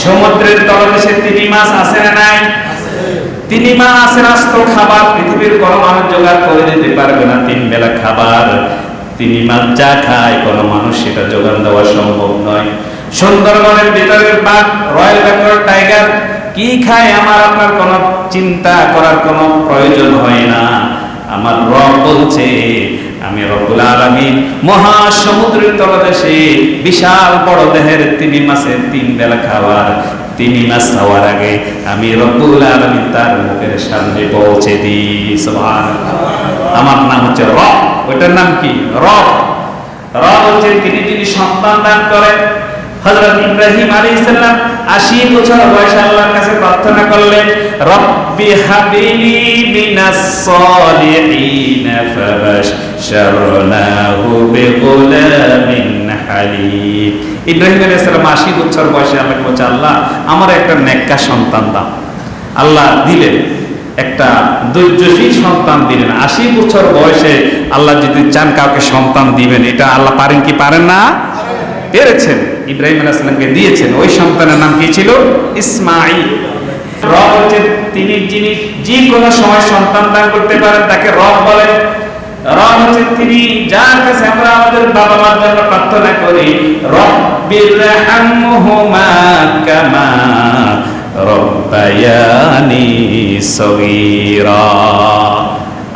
সমুদ্রের তলদেশে তিমি মাছ আছে না নাই? তিমি মাছের আস্ত খাবার পৃথিবীর কোনো মানুষ জোগাড় করে দিতে পারবে না। 3 বেলা খাবার তিমি মাছ যা খায় কোনো মানুষ সেটা জোগাড় দেওয়া সম্ভব নয়। সুন্দরবনের ভিতরের বাঘ, রয়্যাল বেঙ্গল টাইগার কি খায় আমার আপনার কোনো চিন্তা করার কোনো প্রয়োজন হয় না। আমার রব বলছে, আমি রব্বুল আলামিন মহাসমুদ্রের তলদেশে বিশাল বড় দেহের তিমি মাছের 3 বেলা খাবার, তিমি মাছ খাওয়ার আগে আমি রব্বুল আলামিন তার মুখের সামনে পৌঁছে দিই। সুবহানাল্লাহ। আমার নাম হচ্ছে রব। ওটার নাম কি? রব। রব হচ্ছে যিনি সন্তান দান করেন। হযরত ইব্রাহিম আলাইহিস সালাম 80 বছর বয়সে আল্লাহর কাছে প্রার্থনা করলেন, রব্বি হাবিলি মিনাস সালিহিন ফাবাশশারনাহু বিগুলামিন হালিম। ইব্রাহিম আলাইহিস সালাম 80 বছর বয়সে আল্লাহকে বলছে, আল্লাহ আমার একটা নেককার সন্তান দাও। আল্লাহ দিলেন, একটা ধৈর্যশীল সন্তান দিলেন। 80 বছর বয়সে আল্লাহ যদি চান কাউকে সন্তান দিবেন, এটা আল্লাহ পারেন কি পারেন না? পেরেছেন। ইব্রাহিম আলাইহিস সালামকে দিয়েছেন। ওই সন্তানের নাম কি ছিল? ইসমাঈল। রব হচ্ছে যিনি যে কোনো সময় সন্তান দান করতে পারেন, তাকে রব বলেন। রব হচ্ছে তিনি যার কাছে আমরা আমাদের বাবা মার জন্য প্রার্থনা করি, রব্বিরহামহুমা কামা রব্বায়ানি সগীরা।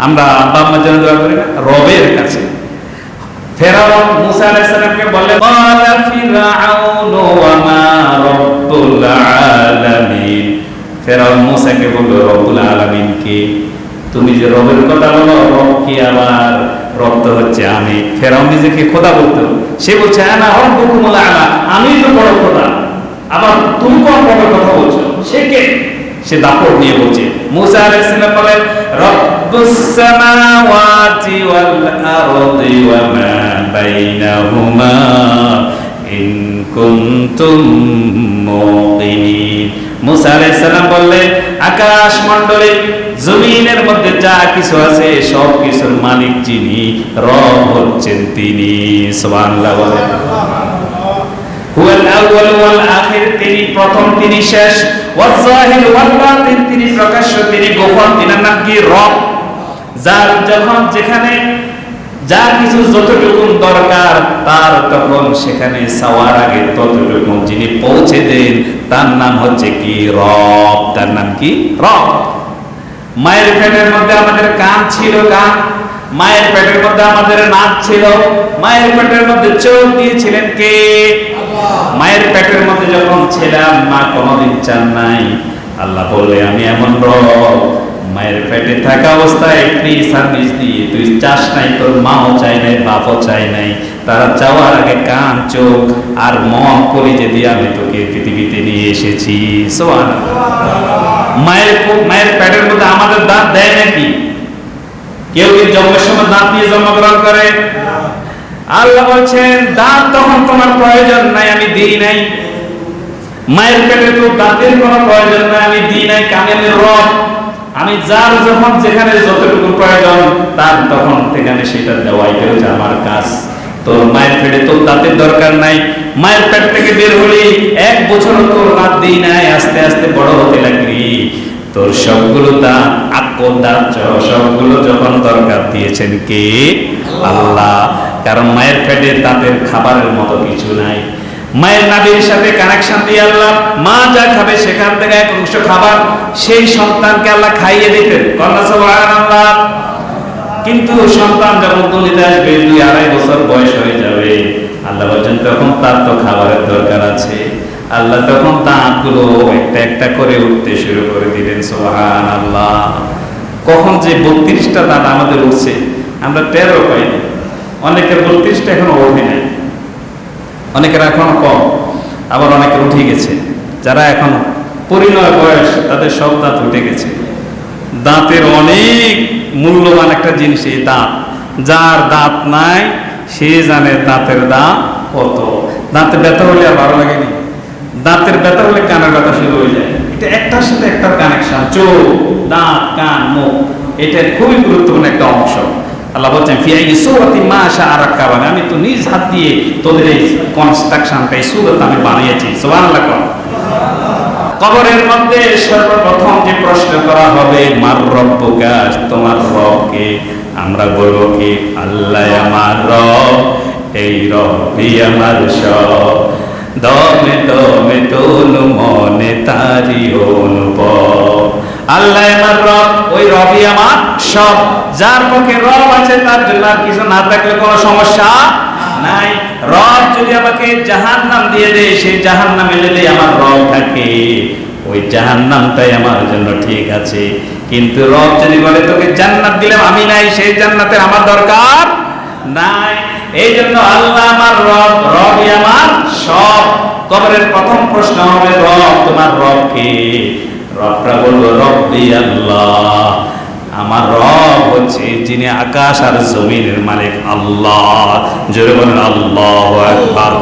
আমরা বাবা মার জন্য দোয়া করি না, রবের কাছে। ফেরাউন মুসা আলাইহিস সালামকে বললেন, ক্বালা ফিরআউনু ওয়া মা রাব্বুল আলামিন। ফেরাউন মুসাকে বলল, রব্বুল আলামিন কে? তুমি যে রবের কথা বলো, রব কি? আবার রব তো হচ্ছে আমি। ফেরাউন নিজেকে খোদা বলতো। সে বলছে, আনা রাব্বুকুমুল আলা, আমি তো বড় খোদা, আবার তুমি কোন রবের কথা বলছো? সে কে? সে দাপট নিয়ে বলছে। মুসা আলাইহিস সালাম বলেন, রব্বুস সামাওয়াতি ওয়াল আরদি ওয়া মা বাইনাহুমা ইন কুনতুম মুকিনিন। মুসা আলাইহিস সালাম বললেন, আকাশ মণ্ডলে জমিনের মধ্যে যা কিছু আছে সব কিছুর মালিক যিনি, রব হচ্ছেন তিনি। সুবহানাল্লাহ বলেন। হুয়াল আউয়াল ওয়াল আখির, তিনি প্রথম তিনি শেষ। ওয়াজ যাহির ওয়াল বাতিন, তিনি প্রকাশ্য তিনি গোপন। তিনার নাম কি? রব। যার যখন যেখানে যা কিছু যতটুকু দরকার তার তখন সেখানে চাওয়ার আগে ততটুকু যিনি পৌঁছে দেন, তার নাম হচ্ছে কি? রব। তার নাম কি? রব। মায়ের পেটের মধ্যে আমাদের কান ছিল, কান। মায়ের পেটের মধ্যে আমাদের নাক ছিল। মায়ের পেটের মধ্যে চোখ দিয়েছিলেন কে? মায়ের পেটের মধ্যে যখন ছিলাম, মা কোনোদিন চান নাই। আল্লাহ বললে, আমি এমন রব, মায়ের পেটে থাকা অবস্থায় ফ্রি সার্ভিস দিয়ে তুই চাস নাই, তোর মাও চাই নাই, বাপও চাই নাই। তারা চাওয়ার আগে কান, চোখ আর মন, কলিজে দিয়ে আমি তোকে পৃথিবীতে নিয়ে এসেছি। মায়ের পেটের মধ্যে আমাদের দাঁত দেয় নাকি? কেউ কি জন্মের সময় দাঁত নিয়ে জন্মগ্রহণ করে? আল্লাহ বলছেন, দাঁত তখন তোমার প্রয়োজন নাই, আমি দিই নাই। মায়ের পেটে তো দাঁতের কোনো প্রয়োজন নাই, আমি দিই নাই। আমি রব। আমি যার যখন যেখানে যতটুকু প্রয়োজন তার তখন সেখানে সেটা দেওয়াই হচ্ছে আমার কাজ। তোর মায়ের পেটে তোর দাঁতের দরকার নাই। মায়ের পেট থেকে বের হলি 1 বছরও তোর দাঁত দিই নাই, আস্তে আস্তে বড় হতে লাগলি। তোর সবগুলো দাঁত, আকল দাঁত সবগুলো যখন দরকার দিয়েছেন কে? আল্লাহ। কারণ মায়ের পেটে দাঁতের খাবারের মতো কিছু নাই। মায়ের নাভির সাথে কানেকশন দিয়ে আল্লাহ মা যা খাবে সেখান থেকে এক অংশ খাবার সেই সন্তানকে আল্লাহ খাইয়ে দিতেন। সুবহানাল্লাহ। কিন্তু সন্তান যখন দুনিয়াতে আসবে, 2-2.5 বছর বয়স হয়ে যাবে, আল্লাহ বলেন তখন তার তো খাবারের দরকার আছে। আল্লাহ তখন দাঁতগুলো একটা একটা করে উঠতে শুরু করে দিলেন। সুবহানাল্লাহ। কখন যে 32টা দাঁত আমাদের উঠছে আমরা টেরও পাইনি। অনেকের 32টা এখনো ওঠে নাই, অনেকের এখনো কম, আবার অনেকের উঠে গেছে। যারা এখন পরিণয় বয়স তাদের সব দাঁত উঠে গেছে। দাঁতের অনেক মূল্যবান একটা জিনিস এই দাঁত। যার দাঁত নাই সে জানে দাঁতের দাম কত। দাঁতে ব্যথা হলে আর ভালো লাগেনি। দাঁতের ব্যথা হলে কানের ব্যথা শুরু হয়ে যায়। এটা একটার সাথে একটা কানেকশন। চোখ, দাঁত, কান, মুখ, এটা খুবই গুরুত্বপূর্ণ একটা অংশ। আল্লাহ বলছেন, ফিআই সূরাতি মা শাআ রাক্কাবানি, আমি তো নিজ হাত দিয়ে তোদের এই কনস্ট্রাকশনটা, এই সূরত আমি বানিয়েছি। সুবহানাল্লাহ। কবরের মধ্যে সর্বপ্রথম যে প্রশ্ন করা হবে, মার রব্বুকা, তোমার রব কে? আমরা বলবো কি, আল্লাহ আমার রব, এই রবই আমার সব, দমে দমে তনু মনে তারি অনুভব। আল্লাহ আমার রব, ওই রবই আমার সব। যার পক্ষে রব আছে তার জন্য আর কিছু না থাকলে কোনো সমস্যা নাই। রব যদি আমাকে জাহান্নাম দিয়ে দেয়, সেই জাহান্নামে যদি আমার রব থাকে, ওই জাহান্নামটাই আমার জন্য ঠিক আছে। কিন্তু রব যদি বলে তোকে জান্নাত দিলাম, আমি নাই, সেই জান্নাতের আমার দরকার নাই। এই জন্য আল্লাহ আমার রব, রবই আমার সব। কবরের প্রথম প্রশ্ন হবে, রব, তোমার রব কে? রবটা বলবো, রব্বি আল্লাহ, আমার রব হচ্ছে যিনি আকাশ আর জমিনের মালিক আল্লাহ। জোরে বলেন আল্লাহু আকবার।